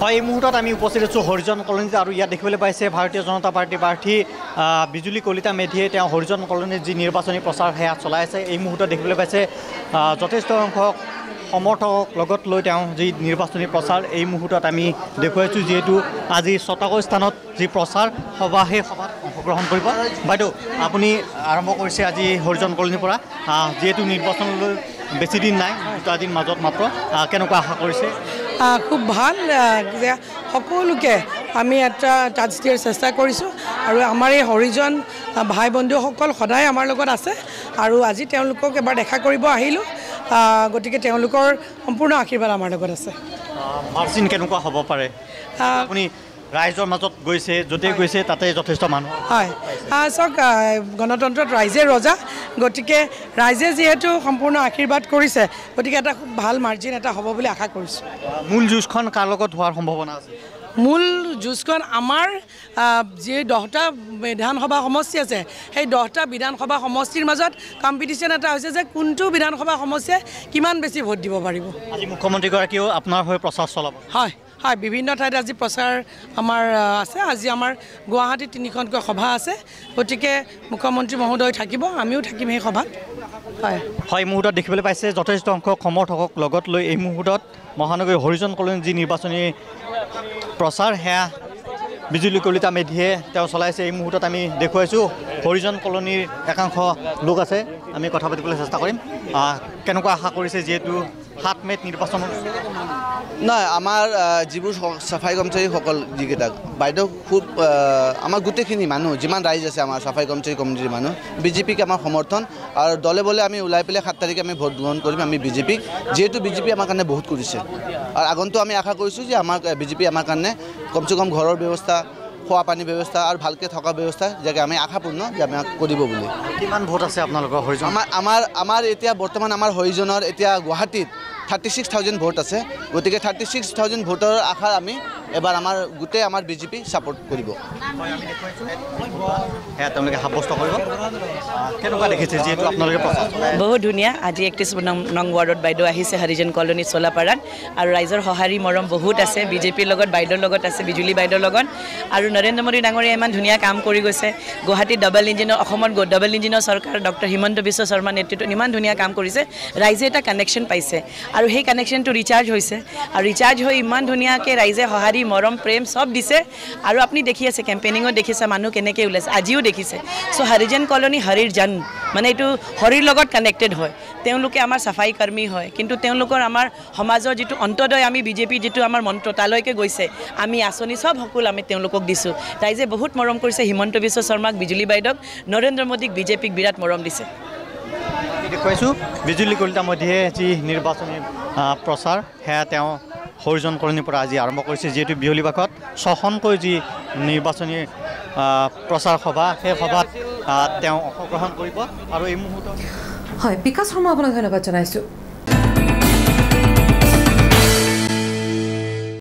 হয়, এই মুহূৰ্তত আমি উপস্থিত আছোঁ হৰিজন কলনীত আৰু ইয়াত দেখিবলৈ পাইছে ভাৰতীয় জনতা পাৰ্টীৰ প্ৰাৰ্থী বিজুলী কলিতা মেধিয়ে তেওঁ হৰিজন কলনীত যি নিৰ্বাচনী প্ৰচাৰ সেয়া চলাই আছে। এই মুহূৰ্তত দেখিবলৈ পাইছে যথেষ্ট সংখ্যক সমৰ্থকক লগত লৈ তেওঁ যি নিৰ্বাচনী প্ৰচাৰ এই মুহূৰ্তত আমি দেখুৱাইছোঁ। যিহেতু আজি ৬টাকৈ স্থানত যি প্ৰচাৰ সভা সেই সভাত অংশগ্ৰহণ কৰিব। বাইদেউ, আপুনি আৰম্ভ কৰিছে আজি হৰিজন কলনীৰ পৰা, যিহেতু নিৰ্বাচনলৈ বেছি দিন নাই, ২টা দিন মাজত মাত্ৰ, কেনেকুৱা আশা কৰিছে? খুব ভাল যে সকলোকে আমি এটা টাচ দিয়াৰ চেষ্টা কৰিছোঁ আৰু আমাৰ এই হৰিজন ভাই বন্ধুসকল সদায় আমাৰ লগত আছে আৰু আজি তেওঁলোকক এবাৰ দেখা কৰিব আহিলোঁ। গতিকে তেওঁলোকৰ সম্পূৰ্ণ আশীৰ্বাদ আমাৰ লগত আছে। মাৰ্জিন কেনেকুৱা হ'ব পাৰে? আপুনি ৰাইজৰ মাজত গৈছে, য'তেই গৈছে তাতে যথেষ্ট মানুহ। হয়, চাওক, গণতন্ত্ৰত ৰাইজে ৰজা, গতিকে ৰাইজে যিহেতু সম্পূৰ্ণ আশীৰ্বাদ কৰিছে, গতিকে এটা খুব ভাল মাৰ্জিন এটা হ'ব বুলি আশা কৰিছোঁ। মূল যুঁজখন কাৰ লগত হোৱাৰ সম্ভাৱনা আছে? মূল যুঁজখন আমাৰ যি 10টা বিধানসভা সমষ্টি আছে, সেই 10টা বিধানসভা সমষ্টিৰ মাজত কম্পিটিশ্যন এটা হৈছে যে কোনটো বিধানসভা সমষ্টিয়ে কিমান বেছি ভোট দিব পাৰিব। আজি মুখ্যমন্ত্ৰীগৰাকীয়েও আপোনাৰ হৈ প্ৰচাৰ চলাব? হয় হয়, বিভিন্ন ঠাইত আজি প্ৰচাৰ আমাৰ আছে। আজি আমাৰ গুৱাহাটীত 3খনকৈ সভা আছে, গতিকে মুখ্যমন্ত্ৰী মহোদয় থাকিব, আমিও থাকিম সেই সভাত। হয় হয়, এই মুহূৰ্তত দেখিবলৈ পাইছে যথেষ্ট সংখ্যক সমৰ্থকক লগত লৈ এই মুহূৰ্তত মহানগৰী হৰিজন কলনীত যি নিৰ্বাচনী প্ৰচাৰ সেয়া বিজুলী কলিতা মেধিয়ে তেওঁ চলাইছে। এই মুহূৰ্তত আমি দেখুৱাইছোঁ হৰিজন কলনীৰ একাংশ লোক আছে, আমি কথা পাতিবলৈ চেষ্টা কৰিম। কেনেকুৱা আশা কৰিছে, যিহেতু 7 মে'ত নিৰ্বাচন? নহয়, আমাৰ যিবোৰ চাফাই কৰ্মচাৰীসকল যিকেইটা বাইদেউ, খুব আমাৰ গোটেইখিনি মানুহ যিমান ৰাইজ আছে আমাৰ চাফাই কৰ্মচাৰী কমিটিৰ মানুহ, বিজেপিক আমাৰ সমৰ্থন আৰু দলে বলে আমি ওলাই পেলাই 7 তাৰিখে আমি ভোট গ্ৰহণ কৰিম আমি বিজেপিক, যিহেতু বিজেপি আমাৰ কাৰণে বহুত কৰিছে। আৰু আগন্তুক আমি আশা কৰিছোঁ যে আমাৰ বিজেপি আমাৰ কাৰণে কমচে কম ঘৰৰ ব্যৱস্থা, খোৱা পানীৰ ব্যৱস্থা আৰু ভালকৈ থকা ব্যৱস্থা যাকে আমি আশাপূৰ্ণ যে আমি কৰিব বুলি। কিমান ভোট আছে আপোনালোকৰ হৰিজন? আমাৰ এতিয়া বৰ্তমান আমাৰ হৰিজনৰ এতিয়া গুৱাহাটীত 36,000 ভোট আছে, গতিকে 36,000 ভোটৰ আশা আমি এবাৰ আমাৰ গোটেই আমাৰ বিজেপি ছাপোৰ্ট কৰিব। তেওঁলোকে সাব্যস্ত কৰিব। কেনেকুৱা দেখিছে, যিহেতু আপোনালোকে বহুত ধুনীয়া। আজি 31 নং ৱাৰ্ডত বাইদেউ আহিছে হৰিজন কলনীত চলাপাৰাত, আৰু ৰাইজৰ সঁহাৰি মৰম বহুত আছে। বিজেপিৰ লগত বাইদেউৰ লগত আছে, বিজুলী বাইদেউৰ লগত, আৰু নৰেন্দ্ৰ মোদী ডাঙৰীয়া ইমান ধুনীয়া কাম কৰি গৈছে। গুৱাহাটীত অসমত ডাবল ইঞ্জিনৰ চৰকাৰ ডক্টৰ হিমন্ত বিশ্ব শৰ্মা নেতৃত্বত ইমান ধুনীয়া কাম কৰিছে। ৰাইজে এটা কানেকশ্যন পাইছে আৰু সেই কানেকশ্যনটো ৰিচাৰ্জ হৈছে, আৰু ৰিচাৰ্জ হৈ ইমান ধুনীয়াকৈ ৰাইজে সঁহাৰি মৰম প্ৰেম চব দিছে। আৰু আপুনি দেখি আছে কেম্পেইনিঙত দেখিছে মানুহ কেনেকৈ ওলাইছে, আজিও দেখিছে। চ' হৰিজন কলনী হৰিৰ জন, মানে এইটো হৰিৰ লগত কানেক্টেড হয়। তেওঁলোকে আমাৰ চাফাই কৰ্মী হয়, কিন্তু তেওঁলোকৰ আমাৰ সমাজৰ যিটো অন্তদয়, আমি বিজেপি যিটো আমাৰ মন্ত্ৰ তালৈকে গৈছে, আমি আঁচনি চব সকলো আমি তেওঁলোকক দিছোঁ। ৰাইজে বহুত মৰম কৰিছে হিমন্ত বিশ্ব শৰ্মাক, বিজুলী বাইদেউক, নৰেন্দ্ৰ মোদীক, বিজেপিক বিৰাট মৰম দিছে। দেখুৱাইছোঁ বিজুলী কলিতা মেধিয়ে যি নিৰ্বাচনী প্ৰচাৰ সেয়া তেওঁ হৰিজন কলনীৰ পৰা আজি আৰম্ভ কৰিছে। যিহেতু বিয়লিবাগত 6খনকৈ যি নিৰ্বাচনী প্ৰচাৰ সভা, সেই সভাত তেওঁ অংশগ্ৰহণ কৰিব। আৰু এই মুহূৰ্তত হয়, বিকাশ শৰ্মা আপোনাক ধন্যবাদ জনাইছোঁ।